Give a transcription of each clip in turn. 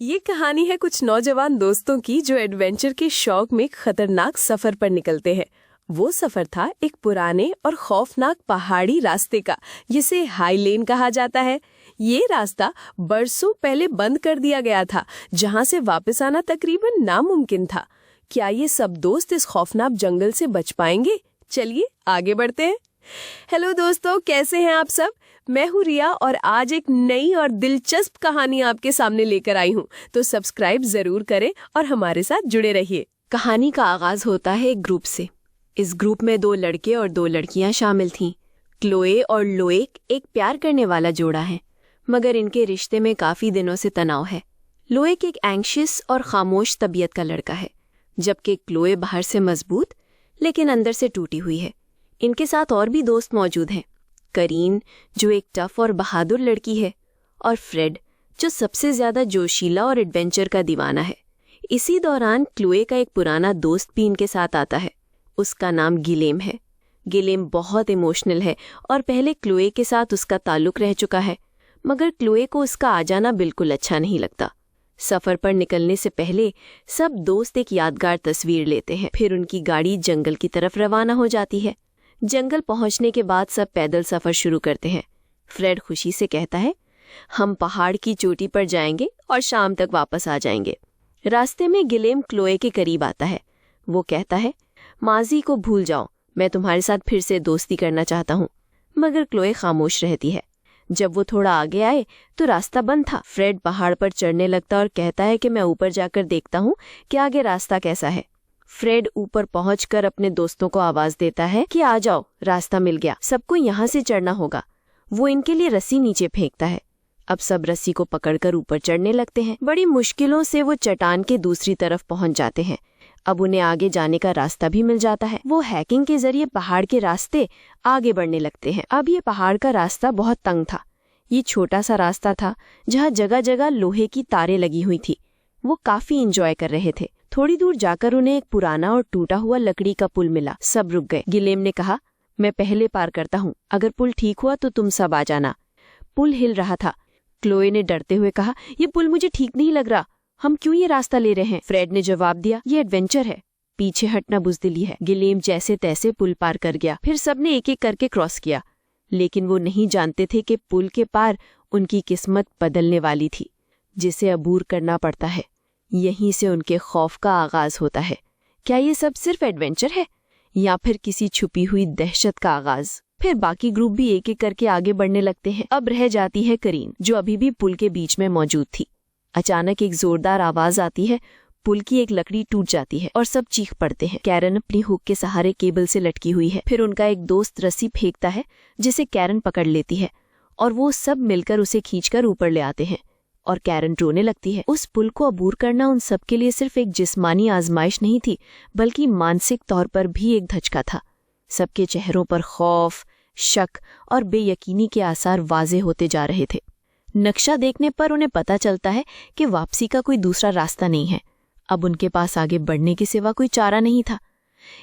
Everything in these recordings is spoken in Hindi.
ये कहानी है कुछ नौजवान दोस्तों की जो एडवेंचर के शौक में खतरनाक सफर पर निकलते हैं। वो सफर था एक पुराने और खौफनाक पहाड़ी रास्ते का, जिसे हाई लेन कहा जाता है। ये रास्ता बरसों पहले बंद कर दिया गया था, जहां से वापस आना तकरीबन नामुमकिन था। क्या ये सब दोस्त इस खौफनाक जंगल से बच पाएंगे? चलिए आगे बढ़ते हैं। हेलो दोस्तों, कैसे हैं आप सब? मैं हूँ रिया और आज एक नई और दिलचस्प कहानी आपके सामने लेकर आई हूँ, तो सब्सक्राइब जरूर करें और हमारे साथ जुड़े रहिए। कहानी का आगाज होता है एक ग्रुप से। इस ग्रुप में 2 लड़के और 2 लड़कियां शामिल थीं। क्लोए और लोएक एक प्यार करने वाला जोड़ा है, मगर इनके रिश्ते में काफी दिनों से तनाव है। लोएक एक एंग्शियस और खामोश तबीयत का लड़का है, जबकि क्लोए बाहर से मजबूत लेकिन अंदर से टूटी हुई है। इनके साथ और भी दोस्त मौजूद हैं। करीन, जो एक टफ और बहादुर लड़की है, और फ्रेड, जो सबसे ज्यादा जोशीला और एडवेंचर का दीवाना है। इसी दौरान क्लोए का एक पुराना दोस्त भी इनके साथ आता है। उसका नाम गिलेम है। गिलेम बहुत इमोशनल है और पहले क्लोए के साथ उसका ताल्लुक रह चुका है, मगर क्लोए को उसका आ जाना बिल्कुल अच्छा नहीं लगता। सफर पर निकलने से पहले सब दोस्त एक यादगार तस्वीर लेते हैं। फिर उनकी गाड़ी जंगल की तरफ रवाना हो जाती है। जंगल पहुंचने के बाद सब पैदल सफर शुरू करते हैं। फ्रेड खुशी से कहता है, हम पहाड़ की चोटी पर जाएंगे और शाम तक वापस आ जाएंगे। रास्ते में गिलेम क्लोए के करीब आता है। वो कहता है, माजी को भूल जाओ, मैं तुम्हारे साथ फिर से दोस्ती करना चाहता हूँ। मगर क्लोए खामोश रहती है। जब वो थोड़ा आगे आए तो रास्ता बंद था। फ्रेड पहाड़ पर चढ़ने लगता और कहता है कि मैं ऊपर जाकर देखता हूँ कि आगे रास्ता कैसा है। फ्रेड ऊपर पहुंचकर अपने दोस्तों को आवाज देता है कि आ जाओ, रास्ता मिल गया, सबको यहाँ से चढ़ना होगा। वो इनके लिए रस्सी नीचे फेंकता है। अब सब रस्सी को पकड़कर ऊपर चढ़ने लगते हैं। बड़ी मुश्किलों से वो चट्टान के दूसरी तरफ पहुंच जाते हैं। अब उन्हें आगे जाने का रास्ता भी मिल जाता है। वो हैकिंग के जरिए पहाड़ के रास्ते आगे बढ़ने लगते हैं। अब ये पहाड़ का रास्ता बहुत तंग था। ये छोटा सा रास्ता था जहाँ जगह जगह लोहे की तारें लगी हुई थी। वो काफी इंजॉय कर रहे थे। थोड़ी दूर जाकर उन्हें एक पुराना और टूटा हुआ लकड़ी का पुल मिला। सब रुक गए। गिलेम ने कहा, मैं पहले पार करता हूँ, अगर पुल ठीक हुआ तो तुम सब आ जाना। पुल हिल रहा था। क्लोए ने डरते हुए कहा, ये पुल मुझे ठीक नहीं लग रहा, हम क्यों ये रास्ता ले रहे हैं? फ्रेड ने जवाब दिया, ये एडवेंचर है, पीछे हटना बुज़दिली है। गिलेम जैसे तैसे पुल पार कर गया। फिर सबने एक एक करके क्रॉस किया, लेकिन वो नहीं जानते थे कि पुल के पार उनकी किस्मत बदलने वाली थी, जिसे अबूर करना पड़ता है। यहीं से उनके खौफ का आगाज होता है। क्या ये सब सिर्फ एडवेंचर है या फिर किसी छुपी हुई दहशत का आगाज? फिर बाकी ग्रुप भी एक एक करके आगे बढ़ने लगते हैं। अब रह जाती है करीन, जो अभी भी पुल के बीच में मौजूद थी। अचानक एक जोरदार आवाज आती है। पुल की एक लकड़ी टूट जाती है और सब चीख पड़ते हैं। कैरन अपनी हुक के सहारे केबल से लटकी हुई है। फिर उनका एक दोस्त रस्सी फेंकता है, जिसे कैरन पकड़ लेती है और वो सब मिलकर उसे खींचकर ऊपर ले आते हैं। और कैरन रोने लगती है। उस पुल को अबूर करना उन सबके लिए सिर्फ एक जिस्मानी आजमाइश नहीं थी, बल्कि मानसिक तौर पर भी एक धचका था। सबके चेहरों पर खौफ, शक और बेयकीनी के आसार वाजे होते जा रहे थे। नक्शा देखने पर उन्हें पता चलता है कि वापसी का कोई दूसरा रास्ता नहीं है। अब उनके पास आगे बढ़ने के सिवा कोई चारा नहीं था।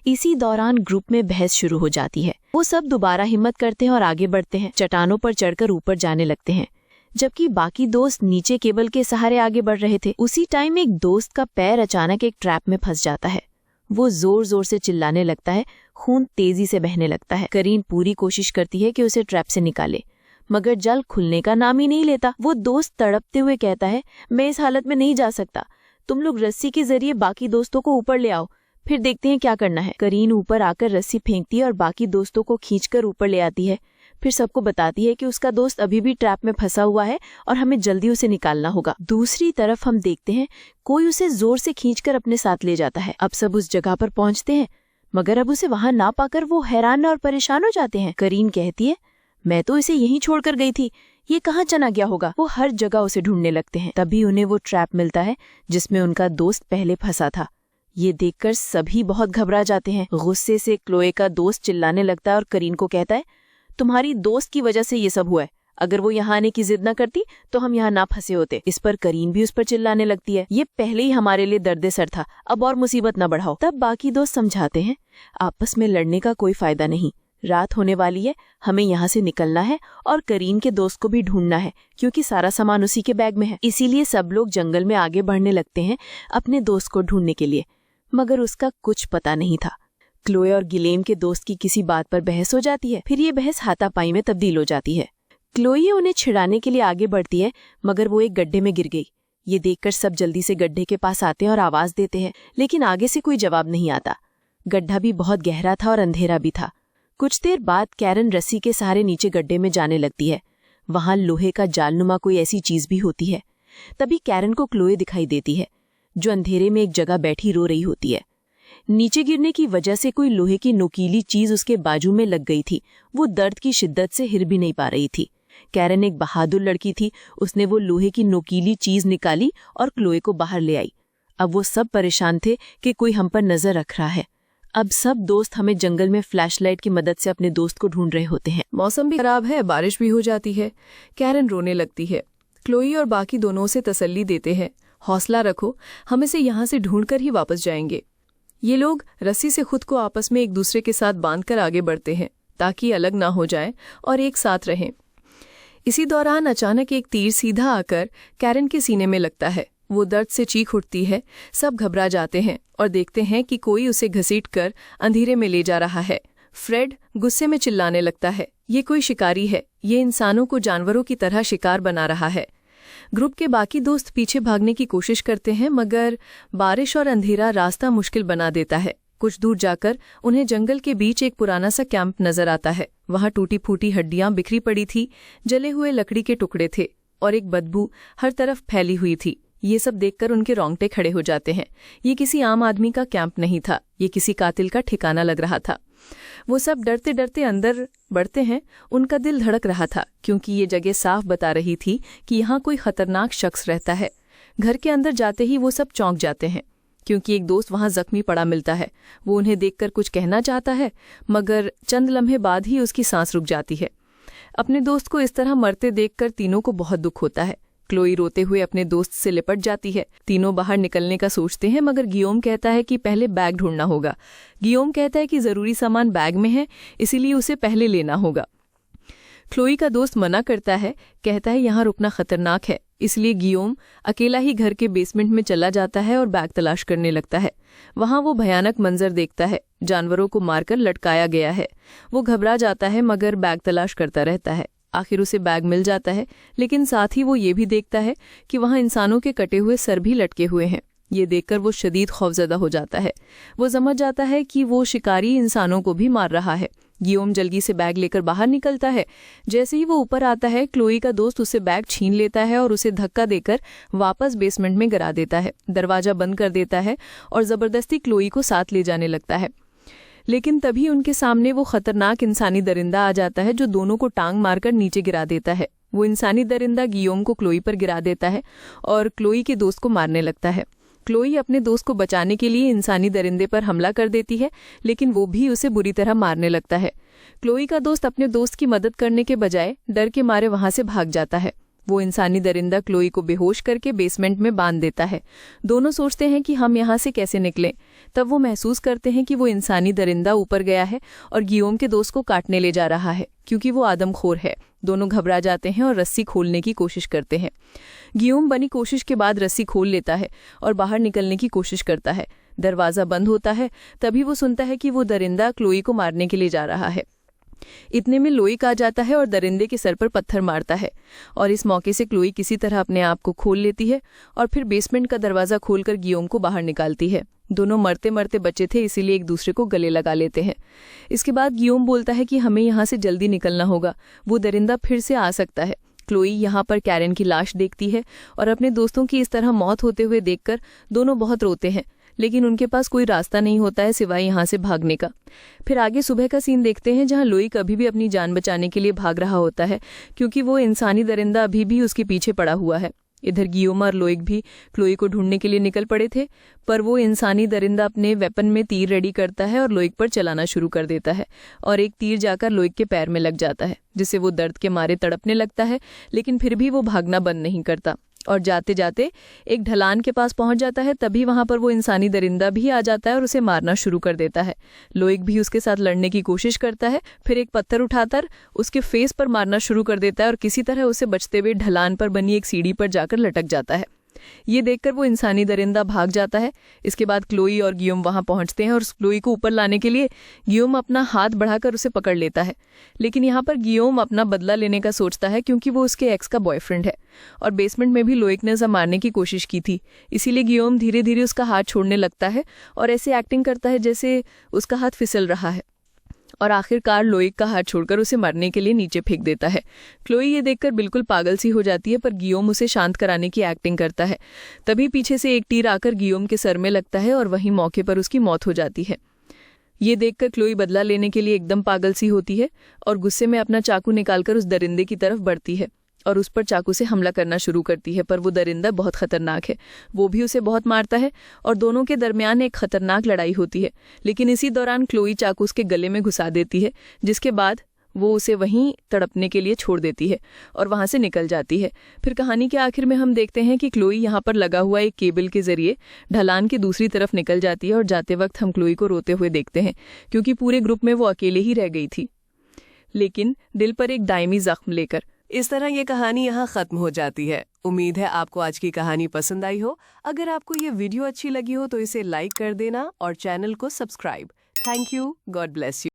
इसी दौरान ग्रुप में बहस शुरू हो जाती है। वो सब दोबारा हिम्मत करते हैं और आगे बढ़ते हैं। चट्टानों पर चढ़कर ऊपर जाने लगते हैं, जबकि बाकी दोस्त नीचे केबल के सहारे आगे बढ़ रहे थे। उसी टाइम एक दोस्त का पैर अचानक एक ट्रैप में फंस जाता है। वो जोर जोर से चिल्लाने लगता है। खून तेजी से बहने लगता है। करीन पूरी कोशिश करती है कि उसे ट्रैप से निकाले, मगर जल खुलने का नाम ही नहीं लेता। वो दोस्त तड़पते हुए कहता है, मैं इस हालत में नहीं जा सकता, तुम लोग रस्सी के जरिए बाकी दोस्तों को ऊपर ले आओ, फिर देखते हैं क्या करना है। करीन ऊपर आकर रस्सी फेंकती है और बाकी दोस्तों को खींचकर ऊपर ले आती है। फिर सबको बताती है कि उसका दोस्त अभी भी ट्रैप में फंसा हुआ है और हमें जल्दी उसे निकालना होगा। दूसरी तरफ हम देखते हैं कोई उसे जोर से खींचकर अपने साथ ले जाता है। अब सब उस जगह पर पहुंचते हैं, मगर अब उसे वहां ना पाकर वो हैरान और परेशान हो जाते हैं। करीन कहती है, मैं तो इसे यहीं छोड़कर गई थी, ये कहाँ चला गया होगा। वो हर जगह उसे ढूंढने लगते हैं। तभी उन्हें वो ट्रैप मिलता है जिसमें उनका दोस्त पहले फंसा था। ये देखकर सभी बहुत घबरा जाते हैं। गुस्से से क्लोए का दोस्त चिल्लाने लगता है और करीन को कहता है, तुम्हारी दोस्त की वजह से ये सब हुआ है, अगर वो यहाँ आने की जिद न करती तो हम यहाँ ना फंसे होते। इस पर करीन भी उस पर चिल्लाने लगती है, ये पहले ही हमारे लिए दर्द-ए-सर था, अब और मुसीबत न बढ़ाओ। तब बाकी दोस्त समझाते हैं, आपस में लड़ने का कोई फायदा नहीं, रात होने वाली है, हमें यहाँ से निकलना है और करीन के दोस्त को भी ढूंढना है क्योंकि सारा सामान उसी के बैग में है। इसीलिए सब लोग जंगल में आगे बढ़ने लगते हैं अपने दोस्त को ढूंढने के लिए, मगर उसका कुछ पता नहीं था। क्लोए और गिलेम के दोस्त की किसी बात पर बहस हो जाती है, फिर ये बहस हाथापाई में तब्दील हो जाती है। क्लोए उन्हें छिड़ाने के लिए आगे बढ़ती है, मगर वो एक गड्ढे में गिर गई। ये देखकर सब जल्दी से गड्ढे के पास आते हैं और आवाज देते हैं, लेकिन आगे से कोई जवाब नहीं आता। गड्ढा भी बहुत गहरा था और अंधेरा भी था। कुछ देर बाद कैरन रस्सी के सहारे नीचे गड्ढे में जाने लगती है। वहां लोहे का जालनुमा कोई ऐसी चीज भी होती है। तभी कैरन को क्लोए दिखाई देती है, जो अंधेरे में एक जगह बैठी रो रही होती है। नीचे गिरने की वजह से कोई लोहे की नोकीली चीज उसके बाजू में लग गई थी। वो दर्द की शिद्दत से हिल भी नहीं पा रही थी। कैरन एक बहादुर लड़की थी। उसने वो लोहे की नोकीली चीज निकाली और क्लोए को बाहर ले आई। अब वो सब परेशान थे कि कोई हम पर नजर रख रहा है। अब सब दोस्त हमें जंगल में फ्लैशलाइट की मदद से अपने दोस्त को ढूंढ रहे होते हैं। मौसम भी खराब है, बारिश भी हो जाती है। कैरन रोने लगती है। क्लोई और बाकी दोनों उसे तसल्ली देते हैं, हौसला रखो, हम इसे यहाँ से ढूंढकर ही वापस जाएंगे। ये लोग रस्सी से खुद को आपस में एक दूसरे के साथ बांधकर आगे बढ़ते हैं ताकि अलग ना हो जाएं और एक साथ रहें। इसी दौरान अचानक एक तीर सीधा आकर कैरन के सीने में लगता है। वो दर्द से चीख उठती है। सब घबरा जाते हैं और देखते हैं कि कोई उसे घसीटकर अंधेरे में ले जा रहा है। फ्रेड गुस्से में चिल्लाने लगता है, ये कोई शिकारी है, ये इंसानों को जानवरों की तरह शिकार बना रहा है। ग्रुप के बाकी दोस्त पीछे भागने की कोशिश करते हैं, मगर बारिश और अंधेरा रास्ता मुश्किल बना देता है। कुछ दूर जाकर उन्हें जंगल के बीच एक पुराना सा कैंप नजर आता है। वहां टूटी फूटी हड्डियां बिखरी पड़ी थी, जले हुए लकड़ी के टुकड़े थे और एक बदबू हर तरफ फैली हुई थी। ये सब देखकर उनके रोंगटे खड़े हो जाते हैं। ये किसी आम आदमी का कैंप नहीं था, ये किसी कातिल का ठिकाना लग रहा था। वो सब डरते डरते अंदर बढ़ते हैं। उनका दिल धड़क रहा था क्योंकि ये जगह साफ बता रही थी कि यहाँ कोई खतरनाक शख्स रहता है। घर के अंदर जाते ही वो सब चौंक जाते हैं क्योंकि एक दोस्त वहां जख्मी पड़ा मिलता है। वो उन्हें देखकर कुछ कहना चाहता है, मगर चंद लम्हे बाद ही उसकी सांस रुक जाती है। अपने दोस्त को इस तरह मरते देखकर तीनों को बहुत दुख होता है। क्लोई रोते हुए अपने दोस्त से लिपट जाती है। तीनों बाहर निकलने का सोचते हैं, मगर गियोम कहता है कि पहले बैग ढूंढना होगा। गियोम कहता है कि जरूरी सामान बैग में है, इसीलिए उसे पहले लेना होगा। क्लोई का दोस्त मना करता है, कहता है यहाँ रुकना खतरनाक है। इसलिए गियोम अकेला ही घर के बेसमेंट में चला जाता है और बैग तलाश करने लगता है। वहां वो भयानक मंजर देखता है, जानवरों को मारकर लटकाया गया है। वो घबरा जाता है, मगर बैग तलाश करता रहता है। आखिर उसे बैग मिल जाता है, लेकिन साथ ही वो ये भी देखता है कि वहां इंसानों के कटे हुए सर भी लटके हुए हैं। ये देखकर वो शदीद खौफजदा हो जाता है। वो समझ जाता है कि वो शिकारी इंसानों को भी मार रहा है। गियोम जल्दी से बैग लेकर बाहर निकलता है। जैसे ही वो ऊपर आता है, क्लोई का दोस्त उसे बैग छीन लेता है और उसे धक्का देकर वापस बेसमेंट में गिरा देता है। दरवाजा बंद कर देता है और जबरदस्ती क्लोई को साथ ले जाने लगता है। लेकिन तभी उनके सामने वो खतरनाक इंसानी दरिंदा आ जाता है, जो दोनों को टांग मारकर नीचे गिरा देता है। वो इंसानी दरिंदा गियोम को क्लोई पर गिरा देता है और क्लोई के दोस्त को मारने लगता है। क्लोई अपने दोस्त को बचाने के लिए इंसानी दरिंदे पर हमला कर देती है, लेकिन वो भी उसे बुरी तरह मारने लगता है। क्लोई का दोस्त अपने दोस्त की मदद करने के बजाय डर के मारे वहां से भाग जाता है। वो इंसानी दरिंदा क्लोई को बेहोश करके बेसमेंट में बांध देता है। दोनों सोचते हैं कि हम यहाँ से कैसे निकलें। तब वो महसूस करते हैं कि वो इंसानी दरिंदा ऊपर गया है और गियोम के दोस्त को काटने ले जा रहा है, क्योंकि वो आदमखोर है। दोनों घबरा जाते हैं और रस्सी खोलने की कोशिश करते हैं। गियोम बनी कोशिश के बाद रस्सी खोल लेता है और बाहर निकलने की कोशिश करता है। दरवाजा बंद होता है। तभी वो सुनता है कि वो दरिंदा क्लोई को मारने के लिए जा रहा है। इतने में लोइक आ जाता है और दरिंदे के सर पर पत्थर मारता है और इस मौके से क्लोई किसी तरह अपने आप को खोल लेती है और फिर बेसमेंट का दरवाजा खोलकर गियोम को बाहर निकालती है। दोनों मरते मरते बचे थे, इसीलिए एक दूसरे को गले लगा लेते हैं। इसके बाद गियोम बोलता है कि हमें यहाँ से जल्दी निकलना होगा, वो दरिंदा फिर से आ सकता है। क्लोई यहाँ पर कैरन की लाश देखती है और अपने दोस्तों की इस तरह मौत होते हुए देखकर दोनों बहुत रोते हैं, लेकिन उनके पास कोई रास्ता नहीं होता है सिवाय यहाँ से भागने का। फिर आगे सुबह का सीन देखते हैं, जहाँ लोई कभी भी अपनी जान बचाने के लिए भाग रहा होता है, क्योंकि वो इंसानी दरिंदा अभी भी उसके पीछे पड़ा हुआ है। इधर गियोम और लोइक भी क्लोई को ढूंढने के लिए निकल पड़े थे, पर वो इंसानी दरिंदा अपने वेपन में तीर रेडी करता है और लोइक पर चलाना शुरू कर देता है और एक तीर जाकर लोइक के पैर में लग जाता है, जिससे वो दर्द के मारे तड़पने लगता है, लेकिन फिर भी वो भागना बंद नहीं करता। और जाते जाते एक ढलान के पास पहुंच जाता है। तभी वहां पर वो इंसानी दरिंदा भी आ जाता है और उसे मारना शुरू कर देता है। लोइक भी उसके साथ लड़ने की कोशिश करता है, फिर एक पत्थर उठाकर उसके फेस पर मारना शुरू कर देता है और किसी तरह उसे बचते हुए ढलान पर बनी एक सीढ़ी पर जाकर लटक जाता है। ये देखकर वो इंसानी दरिंदा भाग जाता है। इसके बाद क्लोई और गियोम वहां पहुंचते हैं और क्लोई को ऊपर लाने के लिए गियोम अपना हाथ बढ़ाकर उसे पकड़ लेता है। लेकिन यहाँ पर गियोम अपना बदला लेने का सोचता है क्योंकि वो उसके एक्स का बॉयफ्रेंड है और बेसमेंट में भी लोइक ने उसे मारने की कोशिश की थी। इसीलिए गियोम धीरे धीरे उसका हाथ छोड़ने लगता है और ऐसे एक्टिंग करता है जैसे उसका हाथ फिसल रहा है और आखिरकार लोइक का हाथ छोड़कर उसे मरने के लिए नीचे फेंक देता है। क्लोई ये देखकर बिल्कुल पागल सी हो जाती है, पर गियोम उसे शांत कराने की एक्टिंग करता है। तभी पीछे से एक तीर आकर गियोम के सर में लगता है और वहीं मौके पर उसकी मौत हो जाती है। ये देखकर क्लोई बदला लेने के लिए एकदम पागल सी होती है और गुस्से में अपना चाकू निकालकर उस दरिंदे की तरफ बढ़ती है और उस पर चाकू से हमला करना शुरू करती है। पर वो दरिंदा बहुत खतरनाक है, वो भी उसे बहुत मारता है और दोनों के दरमियान एक खतरनाक लड़ाई होती है। लेकिन इसी दौरान क्लोई चाकू उसके गले में घुसा देती है, जिसके बाद वो उसे वहीं तड़पने के लिए छोड़ देती है और वहां से निकल जाती है। फिर कहानी के आखिर में हम देखते हैं कि क्लोई यहाँ पर लगा हुआ एक केबल के जरिए ढलान की दूसरी तरफ निकल जाती है और जाते वक्त हम क्लोई को रोते हुए देखते हैं क्योंकि पूरे ग्रुप में वो अकेले ही रह गई थी, लेकिन दिल पर एक दायमी जख्म लेकर। इस तरह ये कहानी यहाँ खत्म हो जाती है। उम्मीद है आपको आज की कहानी पसंद आई हो। अगर आपको ये वीडियो अच्छी लगी हो तो इसे लाइक कर देना और चैनल को subscribe. Thank you. God bless you.